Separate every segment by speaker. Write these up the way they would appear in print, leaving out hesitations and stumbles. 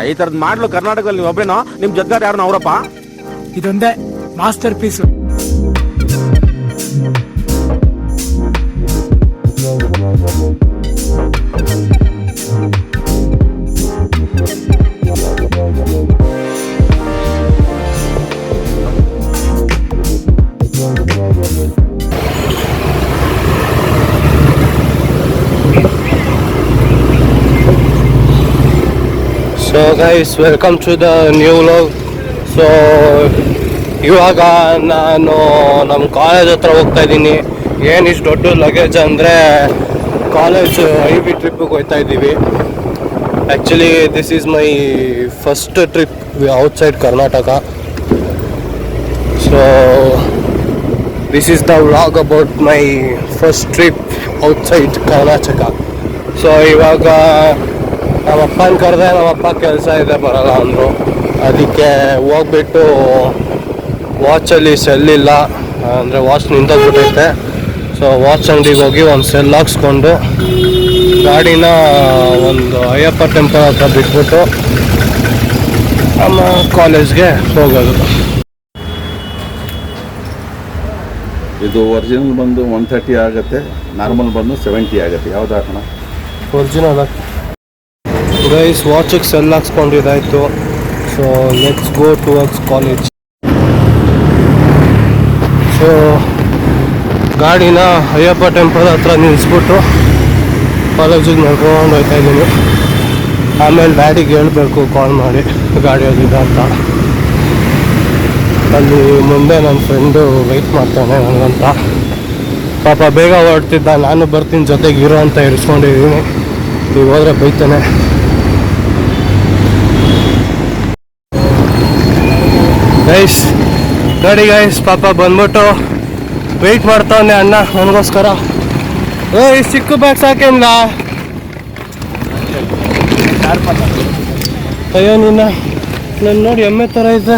Speaker 1: ಈ ತರದ್ ಮಾಡ್ಲು ಕರ್ನಾಟಕದಲ್ಲಿ ನೀವು ಒಬ್ರೇನೋ, ನಿಮ್ ಜೊತೆಗಾರ ಯಾರು ಅವರಪ್ಪ?
Speaker 2: ಇದೊಂದೇ masterpiece.
Speaker 3: So guys, welcome to the new vlog. So ಇವಾಗ ನಾನು ನಮ್ಮ ಕಾಲೇಜ್ ಹತ್ರ ಹೋಗ್ತಾ ಇದ್ದೀನಿ. ಏನು ಇಷ್ಟು ದೊಡ್ಡ ಲಗೇಜ್ ಅಂದರೆ ಕಾಲೇಜ್ IB ಟ್ರಿಪ್ಪಿಗೆ ಹೋಗ್ತಾ ಇದ್ದೀವಿ. Actually this is my first trip outside Karnataka. So this is the vlog about my first trip outside Karnataka. So ಇವಾಗ ನಮ್ಮಪ್ಪನ ಕರೆದೆ, ನಮ್ಮಪ್ಪ ಕೆಲಸ ಇದೆ ಬರೋಲ್ಲ ಅಂದರು. ಅದಕ್ಕೆ ಹೋಗ್ಬಿಟ್ಟು ವಾಚಲ್ಲಿ ಸೆಲ್ ಇಲ್ಲ, ಅಂದರೆ ವಾಚ್ ನಿಂತೋಗ್ಬಿಟ್ಟೈತೆ. ಸೊ ವಾಚ್ ಅಂಗಡಿಗೆ ಹೋಗಿ ಒಂದು ಸೆಲ್ ಹಾಕ್ಸ್ಕೊಂಡು ಗಾಡಿನ ಒಂದು ಅಯ್ಯಪ್ಪ ಟೆಂಪಲ್ ಹತ್ರ ಬಿಟ್ಬಿಟ್ಟು ನಮ್ಮ ಕಾಲೇಜ್ಗೆ ಹೋಗೋದು.
Speaker 4: ಇದು ಒರಿಜಿನಲ್ ಬಂದು 130 ಆಗುತ್ತೆ, ನಾರ್ಮಲ್ ಬಂದು 70 ಆಗುತ್ತೆ. ಯಾವ್ದು ಹಾಕೋಣ?
Speaker 3: Original guys. ವಾಚಿಗೆ ಸೆಲ್ ಹಾಕ್ಸ್ಕೊಂಡಿದ್ದಾಯಿತು. So let's go towards college. So ಗಾಡಿನ ಅಯ್ಯಪ್ಪ ಟೆಂಪಲ್ ಹತ್ರ ನಿಲ್ಲಿಸ್ಬಿಟ್ಟು ಕಾಲೇಜಿಗೆ ನಡ್ಕೊಂಡು ಹೋಗ್ತಾ ಇದ್ದೀನಿ. ಆಮೇಲೆ ಡ್ಯಾಡಿಗೆ ಹೇಳಬೇಕು ಕಾಲ್ ಮಾಡಿ ಗಾಡಿ ಹೋಗಿದ್ದ ಅಂತ. ಅಲ್ಲಿ ಮುಂದೆ ನನ್ನ ಫ್ರೆಂಡು ವೆಯ್ಟ್ ಮಾಡ್ತಾನೆ ನನಗಂತ. ಪಾಪ ಬೇಗ ಹೊರಡ್ತಿದ್ದ, ನಾನು ಬರ್ತೀನಿ ಜೊತೆಗೆ ಇರೋ ಅಂತ ಇರಿಸ್ಕೊಂಡಿದ್ದೀನಿ. ನೀವು ಹೋದರೆ ಬೈತಾನೆ. ಗೈಸ್ ನೋಡಿ ಗೈಸ್, ಪಾಪ ಬಂದ್ಬಿಟ್ಟು ವೆಯ್ಟ್ ಮಾಡ್ತಾವನೆ ಅಣ್ಣ ನನಗೋಸ್ಕರ. ಸಿಕ್ಕು ಬ್ಯಾಗ್ ಸಾಕೇನಿಲ್ಲ. ಅಯ್ಯೋ ನನ್ನ ನೋಡಿ ಎಮ್ಮೆ ಥರ ಇದೆ.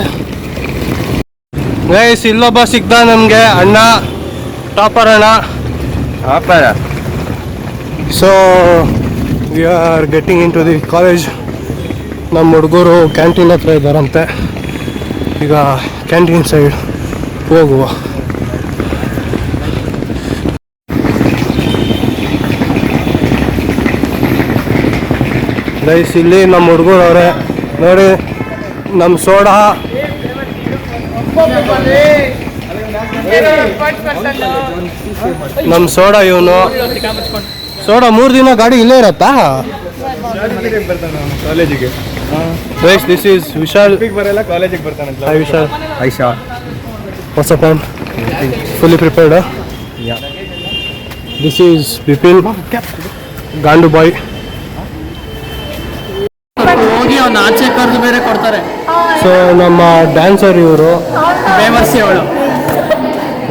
Speaker 3: ಗೈಸ್ ಇಲ್ಲೊಬ್ಬ ಸಿಕ್ತ ನಮಗೆ ಅಣ್ಣ, ಟಾಪರ್ ಅಣ್ಣ. So we are getting into the college. ನಮ್ಮ ಹುಡುಗರು ಕ್ಯಾಂಟೀನ್ ಹತ್ರ ಇದ್ದಾರಂತೆ. ಈಗ ಕ್ಯಾಂಟೀನ್ ಸೈಡ್ ಹೋಗುವ. ಗೈಸ್ ಇಲ್ಲಿ ನಮ್ಮ ಹುಡುಗರು ಅವರೇ ನೋಡಿ. ನಮ್ಮ ಸೋಡಾ ಇವನು ಸೋಡಾ 3 ದಿನ ಗಾಡಿ ಇಲ್ಲೇ ಇರತ್ತಾ
Speaker 2: ಕಾಲೇಜಿಗೆ?
Speaker 3: Guys this is Vishal.
Speaker 2: ಬರಲ್ಲ, ಕಾಲೇಜಿಗೆ ಬರ್ತಾನೆ.
Speaker 3: Hi Vishal.
Speaker 2: Hi Sean.
Speaker 3: What's up man? Fully prepared huh?
Speaker 2: Yeah.
Speaker 3: This is Bipin. Gandu boy.
Speaker 5: ಹೋಗಿ ಅವ್ನ ಆಚೆ ಕರೆದು ಬೇರೆ ಕೊಡ್ತಾರೆ.
Speaker 3: ಸೊ ನಮ್ಮ ಡ್ಯಾನ್ಸರ್ ಇವರು,
Speaker 5: ಫೇಮಸ್ ಅವಳು.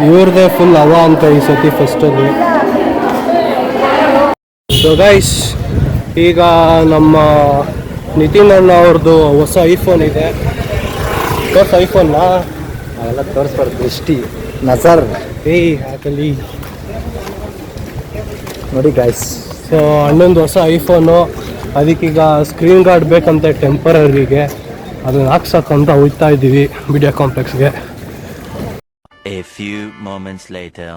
Speaker 3: ಇವ್ರದ್ದೇ ಫುಲ್ ಹವಾ ಅಂತ ಈ ಸತಿ ಫಸ್ಟಲ್ಲಿ. ಸೊ ಗೈಸ್ ಈಗ ನಮ್ಮ ನಿತಿನ್ ಅಣ್ಣ ಅವ್ರದ್ದು ಹೊಸ ಐಫೋನ್ ಇದೆ. ಹೊಸ ಐಫೋನ್ನ
Speaker 2: ಅವೆಲ್ಲ ತೋರಿಸ್ಬಾರ್ದು, ದೃಷ್ಟಿ ನಜರ್
Speaker 3: ಹಾಕಲಿ
Speaker 2: ನೋಡಿ ಗೈಸ್.
Speaker 3: ಸೊ ಅಣ್ಣಂದು ಹೊಸ ಐಫೋನು, ಅದಕ್ಕೀಗ ಸ್ಕ್ರೀನ್ ಗಾರ್ಡ್ ಬೇಕಂತೆ ಟೆಂಪರರಿಗೆ. ಅದನ್ನು ಹಾಕ್ಸಕ್ಕಂತ ಹೋಗ್ತಾ ಇದ್ದೀವಿ ಮೀಡಿಯಾ ಕಾಂಪ್ಲೆಕ್ಸ್ಗೆ.
Speaker 6: A few moments later.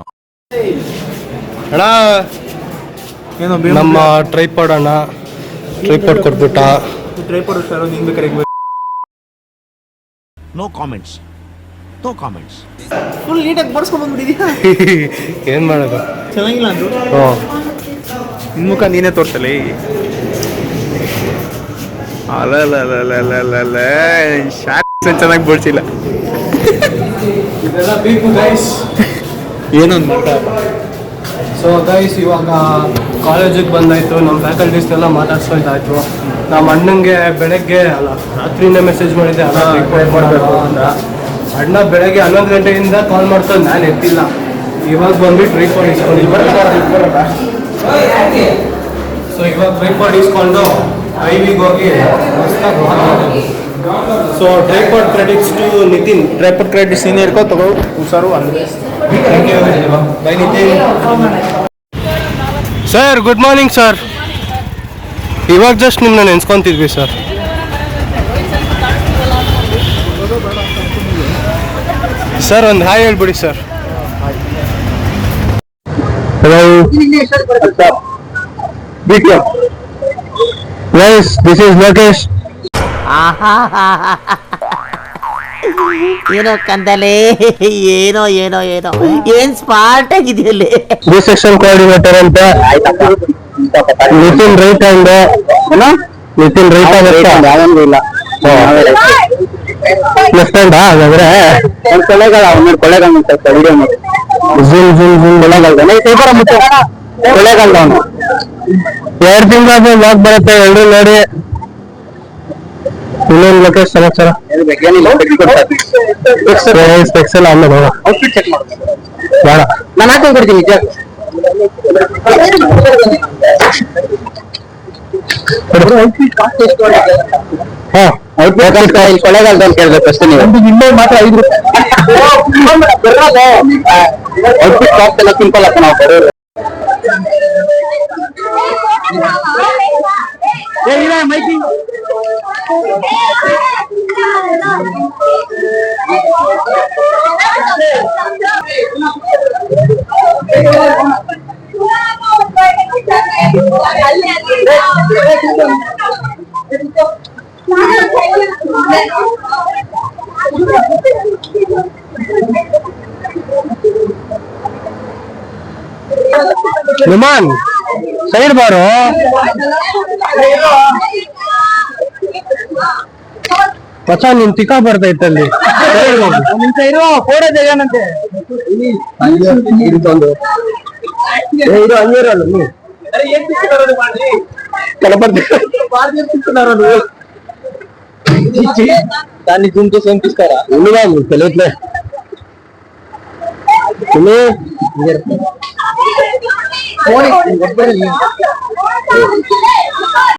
Speaker 3: ಅಣ್ಣ ನಮ್ಮ ಟ್ರೈಪಾಡ್ ಅಣ್ಣ, ಟ್ರೈಪಾಡ್ ಕೊಟ್ಬಿಟ್ಟ.
Speaker 1: No comments, no comments.
Speaker 5: Full ನೀಟಾಗಿ ಬಡ್ಸ್ಕೊಂಡ್ ಬಂದ್ಬಿಟ್ಟಿದ್ಯಾ?
Speaker 3: ಏನು ಮಾಡೋದು,
Speaker 5: ಚೆನ್ನಾಗಿಲ್ಲ ಅಂದ್ರು.
Speaker 2: ನಿನ್ ಮುಖ ನೀನೇ ತೋರ್ಸಲಿ. ಅಲ್ಲ ಚೆನ್ನಾಗಿ ಬಡ್ಸಿಲ್ಲ.
Speaker 3: ಇದೆಲ್ಲ ಬೇಕು ಗೈಸ್.
Speaker 2: ಏನೊಂದು ಮಾತಾಡ.
Speaker 3: ಸೊ ಗೈಸ್ ಇವಾಗ ಕಾಲೇಜಿಗೆ ಬಂದಾಯಿತು. ನಮ್ಮ ಫ್ಯಾಕಲ್ಟೀಸ್ನೆಲ್ಲ ಮಾತಾಡ್ಸ್ಕೊಳ್ತಾಯಿತ್ತು. ನಮ್ಮ ಅಣ್ಣಂಗೆ ಬೆಳಗ್ಗೆ ಅಲ್ಲ ರಾತ್ರಿನೇ ಮೆಸೇಜ್ ಮಾಡಿದ್ದೆ, ಅಲ್ಲ ರಿಪೋರ್ಟ್ ಮಾಡಬೇಕು ಅಂತ. ಅಣ್ಣ ಬೆಳಗ್ಗೆ 11 ಗಂಟೆಯಿಂದ ಕಾಲ್ ಮಾಡ್ಕೊಂಡು ನಾನು ಎತ್ತಿಲ್ಲ. ಇವಾಗ ಬಂದ್ಬಿಟ್ಟು ರಿಪೋರ್ಟ್ ಇಸ್ಕೊಂಡು ಸೊ ಇವಾಗ ರಿಪೋರ್ಟ್ ಇಸ್ಕೊಂಡು IBಗೆ ಹೋಗಿ so tripod credits to Nitin.
Speaker 2: Tripod credit senior ಕೋ ತಗೋ ಹುಷಾರು ಅಂದ್ರೆ.
Speaker 3: Thank you bye Nitin. Sir good morning sir. ಇವಾಗ ಜಸ್ಟ್ ನಿಮ್ಮನ್ನ ನೆನ್ಸ್ಕೊತಿದ್ವಿ ಸರ್. ಸರ್ ಒಂದು ಹಾಯ್ ಹೇಳ್ಬಿಡಿ ಸರ್.
Speaker 7: Hello. Yes, this is Lokesh.
Speaker 8: ಏನೋ ಕಂದಲೆ, ಏನೋ ಏನೋ ಏನೋ ಏನ್ ಸ್ಮಾರ್ಟ್ ಆಗಿದೆಯಲ್ಲಿ.
Speaker 7: This section coordinator ಅಂತ Nitin right hand. Nitin right hand ಯಾವಂಗೂ ಇಲ್ಲ. ಲೆಫ್ಟ್ ಹ್ಯಾಂಡ್ ಹಾಗಾದ್ರೆ ಕೊಳ್ಳೆಗಾಲ ಅವನು ಕೊಳ್ಳೆಗಾಲ ವಿಡಿಯೋ ಮಾಡಿ zoom zoom zoom Kollegal paper ಮುಚ್ಚ ಕೊಳ್ಳೆಗಾಲ ಅವನು 2 ತಿಂಗಳ ಬ್ಲಾಗ್ ಬರುತ್ತೆ. ಎರಡು ನೋಡಿ. ಇನ್ನೊಂದು ಲೊಕೇಶನ್ ಸಮಾಚಾರ ಎಕ್ಸೆಲ್ ಆಮೇಲೆ ಬೇಡ ನಾನು ಹಾಕೊಂಡು ಕೊಡ್ತೀನಿ. ಕೊಳ್ಳೆಗಾಲದಲ್ಲಿ ಕೇಳ್ಬೇಕು ಅಷ್ಟೇ. ನೀವು ಇನ್ನೂ ಮಾತ್ರ 5 ರೂಪಾಯಿ ಕಾಸ್ಟ್ ಎಲ್ಲ ಸಿಂಪಲ್ ಅಪ್ಪ ನಾವು ಬರೋರು. ವಿಮಾನ್ ಸೈಡ್ ಬಾರು. ಮಚ್ಚ ನಿನ್ ತಿಕ್ಕ ಬರ್ತೈತಲ್ಲಿ. ಫೋಟೋ ತೆಗಾನಂತೆ దాన్ని జూమ్తో సేమ్ తీసుకోరా ఉన్నదా తెలియట్లే.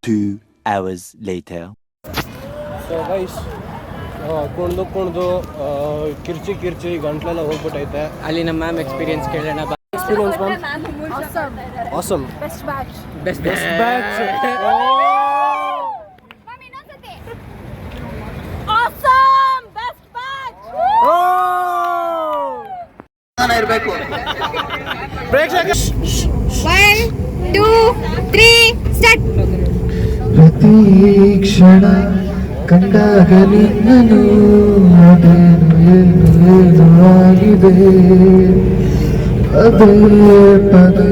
Speaker 6: 2 hours later.
Speaker 3: ಸೊ ಗೈಸ್ ಕುಣ್ದು ಕಿರ್ಚಿ ಗಂಟ್ಲೆಲ್ಲ ಹೋಗ್ಬಿಟ್ಟೈತೆ.
Speaker 5: ಅಲ್ಲಿ ನಮ್ಮ ಮ್ಯಾಮ್ ಎಕ್ಸ್ಪೀರಿಯನ್ಸ್ ಕೇಳೋಣ.
Speaker 3: Experience ma'am. Awesome.
Speaker 5: Best batch.
Speaker 2: ಇರಬೇಕು.
Speaker 9: 1, 2, 3 ಸ್ಟಾರ್ಟ್.
Speaker 7: ಪ್ರತಿ ಕ್ಷಣ ಕಂಡಾಗ ನಿನ್ನನು ಅದೇನು ಏನು ಆಗಿದೆ ಪದೇ ಪದೇ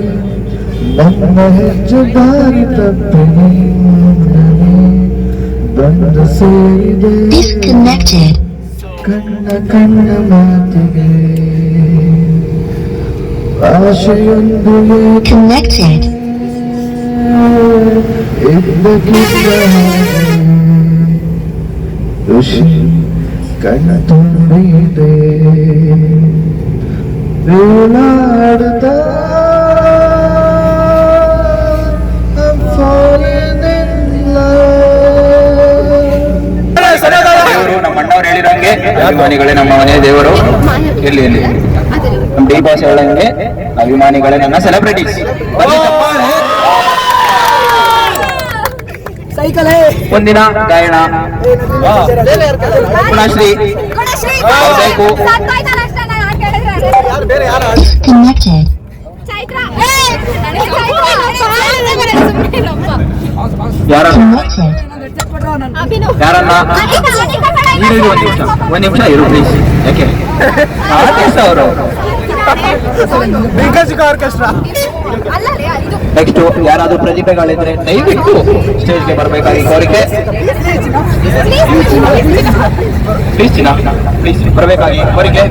Speaker 7: ನನ್ನ ಹೆಜ್ಜೆ ದಾರಿ ತಪ್ಪಿ ಬಂದು ಸೇರಿದೆ ಕಣ್ಣ ಮಾತಿಗೆ ಆಶೆಯೊಂದು ಇದ್ದಕ್ಕಿದ್ದ ಋಷಿ ಕಣ್ಣ ತುಂಬಿದೆ ರೇಲಾಡುತ್ತಾ
Speaker 2: ದೇವರು ನಮ್ಮ ಅಣ್ಣವ್ರು ಹೇಳಿರಂಗೆ ಅಭಿಮಾನಿಗಳೇ ನಮ್ಮ ಮನೆ ದೇವರು. ಎಲ್ಲಿ ನಮ್ಮ ಡಿ ಬಾಸ್ ಹೇಳಂಗೆ ಅಭಿಮಾನಿಗಳೇ ನನ್ನ ಸೆಲೆಬ್ರಿಟೀಸ್. ಮುಂದಿನ ಗಾಯನ ಗುಣಶ್ರೀ ಬೇಕು. ಯಾರನ್ನ ಒಂದ್ ನಿಮಿಷ ಇರು ಪ್ಲೀಸ್. ಯಾಕೆ ಆರ್ಟಿಸ್ಟ್ ಅವರು. ನೆಕ್ಸ್ಟ್ ಯಾರಾದ್ರೂ ಪ್ರತಿಭೆಗಳಿದ್ರೆ ದಯವಿಟ್ಟು ಸ್ಟೇಜ್ಗೆ ಬರಬೇಕಾಗಿ ಕೋರಿಕೆ. ಪ್ಲೀಸ್ ಚಿನ್ನ ಪ್ಲೀಸ್ ಬರಬೇಕಾಗಿ ಕೋರಿಕೆ.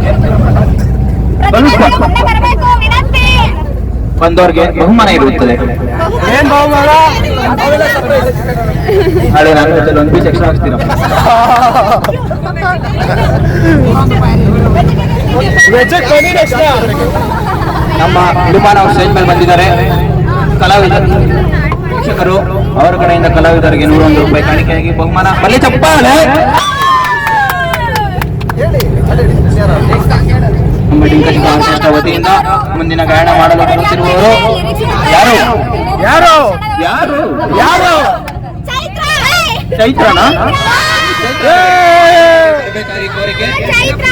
Speaker 2: ಬಂದವ್ರಿಗೆ ಬಹುಮಾನ ಇರುತ್ತದೆ. ನಾಳೆ ನಾನು ಒಂದು ಪೀಸ್ ಎಕ್ಸ್ಟ್ರಾ ಹಾಕ್ತೀರ. ನಮ್ಮ ವಿಮಾನ ಸ್ಟೇಜ್ ಮೇಲೆ ಬಂದಿದ್ದಾರೆ ಕಲಾವಿದರು ಶಿಕ್ಷಕರು. ಅವರ ಕಡೆಯಿಂದ ಕಲಾವಿದರಿಗೆ 101 ರೂಪಾಯಿ ಕಾಣಿಕೆಯಾಗಿ ಬಹುಮಾನ. ಬಲ್ಲಿ ಚಪ್ಪಾಳೆ. ನಮ್ಮ ಡಿಂಕಶಿಕ ಆರ್ಕೆಸ್ಟ್ರಾ ವತಿಯಿಂದ ಮುಂದಿನ ಗಾಯನ ಮಾಡಲು ಬರುತ್ತಿರುವವರು ಯಾರು ಯಾರು ಯಾರು ಯಾರು ಚೈತ್ರನಾ? ಮಾಡಬೇಕಾಗಿ ಕೋರಿಕೆ.
Speaker 9: ಚೈತ್ರ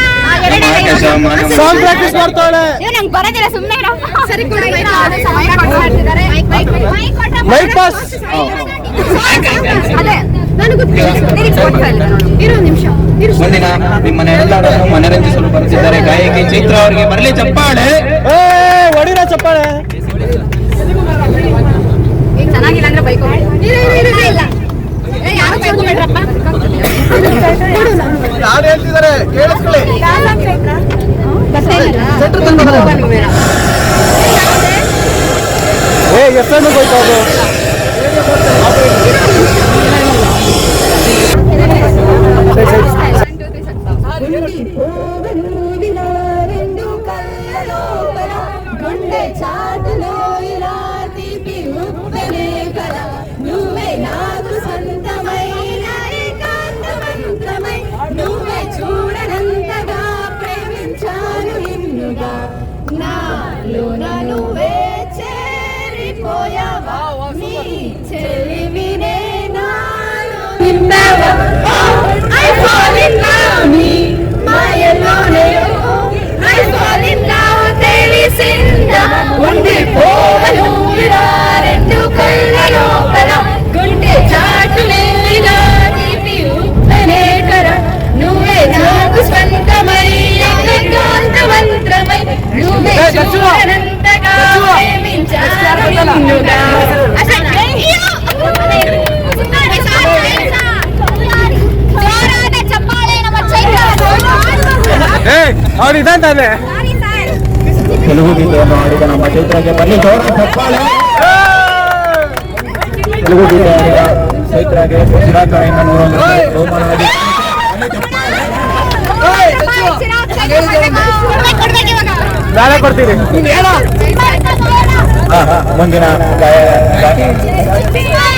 Speaker 3: ಸಾಂಗ್ ಪ್ರಾಕ್ಟೀಸ್ ಮಾಡ್ತಾಳೆ.
Speaker 9: ನಂಗೆ ಬರೋದಿಲ್ಲ ಸುಮ್ಮನೆ ಸರಿ ಕೊಡು
Speaker 3: ಮೈಕ್ ಪಾಸ್.
Speaker 9: ಅದೇ ನನಗೆ ಇರೋ ನಿಮಿಷ
Speaker 2: ಮುಂದಿನ ನಿಮ್ಮನ್ನೆಲ್ಲರನ್ನು ಮನರಂಜಿಸಲು ಬರುತ್ತಿದ್ದಾರೆ ಗಾಯಕಿ ಚೈತ್ರ ಅವರಿಗೆ ಬರಲಿ ಚಪ್ಪಾಳೆ.
Speaker 3: ಹೊಡಿರ ಚಪ್ಪಾಳೆ.
Speaker 9: ಈಗ ಚೆನ್ನಾಗಿಲ್ಲ ಅಂದ್ರೆ ಬೈಕ್ ಇಲ್ಲ ಯಾರು ಬೈಕೋಬೇಡ್ರಪ್ಪ.
Speaker 3: ಯಾರು ಹೇಳ್ತಿದ್ದಾರೆ ಕೇಳಿಸ್ಕೊಳ್ಳಿ. ಎಷ್ಟನ್ನು ಹೋಯ್ತು ಅದು.
Speaker 9: గుండె చాటులేల తీపి ఉప్పనేకర నువ్వే నాకు స్వంతమై ఏకాంతమంత్రమై నువ్వే చూడనంతగా ప్రేమించాను నిన్నుగా. జోరాದ ಚಪ್ಪಾಳೆ ನಮ್ಮ ಚೈತ್ರ.
Speaker 3: ಅವ್ರು ಇದಂತಾನೆ.
Speaker 2: ತೆಲುಗು ಗೀತೆಯನ್ನು ಹಾಡಿದ ನಮ್ಮ ಚೈತ್ರಗೆ ಬರಲಿ ಜೋರ ಚಪ್ಪಾಳೆ. ತೆಲುಗು ಗೀತೆ ಹಾಡಿದ ಚೈತ್ರಗೆ ಚಿರಾಕರಿಂದ 101 ರೂಪಾಯಿ ಬಹುಮಾನವಾಗಿ
Speaker 3: ನಾಳೆ ಕೊಡ್ತೀವಿ.
Speaker 2: ಮುಂದಿನ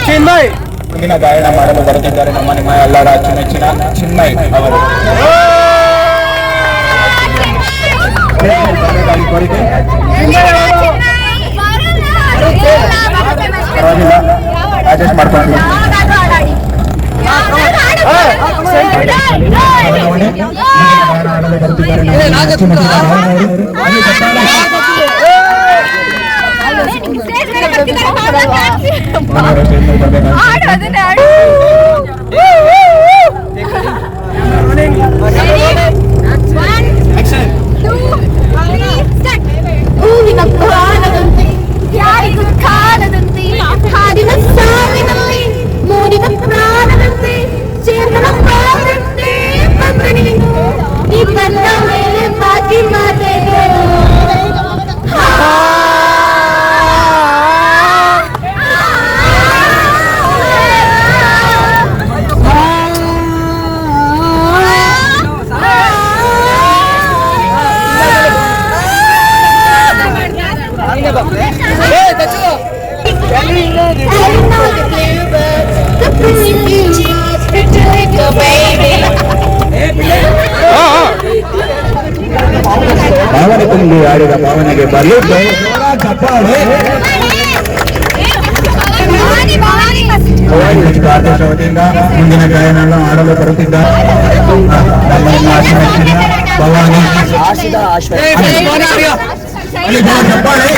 Speaker 3: ಚಿನ್ಮಯ್
Speaker 2: ಮುಂದಿನ ಗಾಯನ ಮಾಡಲು ಬರುತ್ತಿದ್ದಾರೆ ನಿಮ್ಮ ಎಲ್ಲರ ಅಚ್ಚುಮೆಚ್ಚಿನ ಚಿನ್ಮಯ್ ಅವರು. ಕೋರಿಕೆ ಅಡ್ಜಸ್ಟ್ ಮಾಡ್ಕೊಂಡು
Speaker 9: ಹೂವಿನ ಪ್ರಾಣದಂತೆ ಯಾರಿಗೂ ಕಾಣದಂತೆ ಹಾಡಿನ ಸಾವಿನಲ್ಲಿ ಮೂಡಿನ ಪ್ರಾಣದಂತೆ ಚೇತನ ಪ್ರಾಣದಂತೆ ಬಂದ ನೀನು ಈ ಬಂದ ಮೇಲೆ ಬಾಕಿ ಮಾತೇನು.
Speaker 2: ಭಾವನೆ ತುಂಬಿ ಆಡಿದ ಭಾವನೆಗೆ ಬರಲಿ ಚಪ್ಪಾಳೆ. ಆದೇಶ ವತಿಯಿಂದ ಮುಂದಿನ ಗಾಯನವನ್ನು ಆಡಲು ಬರುತ್ತಿದ್ದಾರೆ ಭವಾನಿ. ಚಪ್ಪಾಳೆ.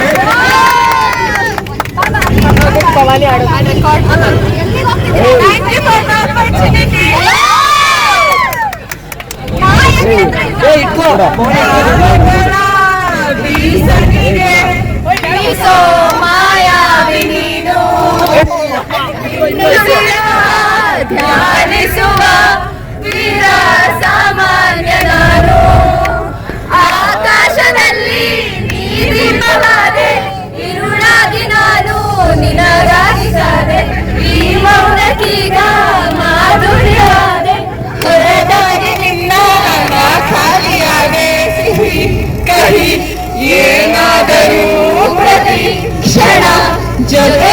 Speaker 9: ಧ್ಯಾನಿಸುವ ವೀರ ಸಾಮಾನ್ಯ ನಾನು ಆಕಾಶದಲ್ಲಿ ನೀರಿಮವಾದೆ ಇರುಳಾಗಿ ನಾನು ನಿನಗಾಗಿ ಕಾದೆ ಈ ಮೌನಕ್ಕೀಗ ಮಾಧುರ್ಯಾದೆ ಹೊರದಾಗಿ ನಿನ್ನ ಖಾಲಿಯಾದೆ ಸಿಹಿ ಕಹಿ ಏನಾದರೂ ಪ್ರತಿ ಕ್ಷಣ ಜೊತೆ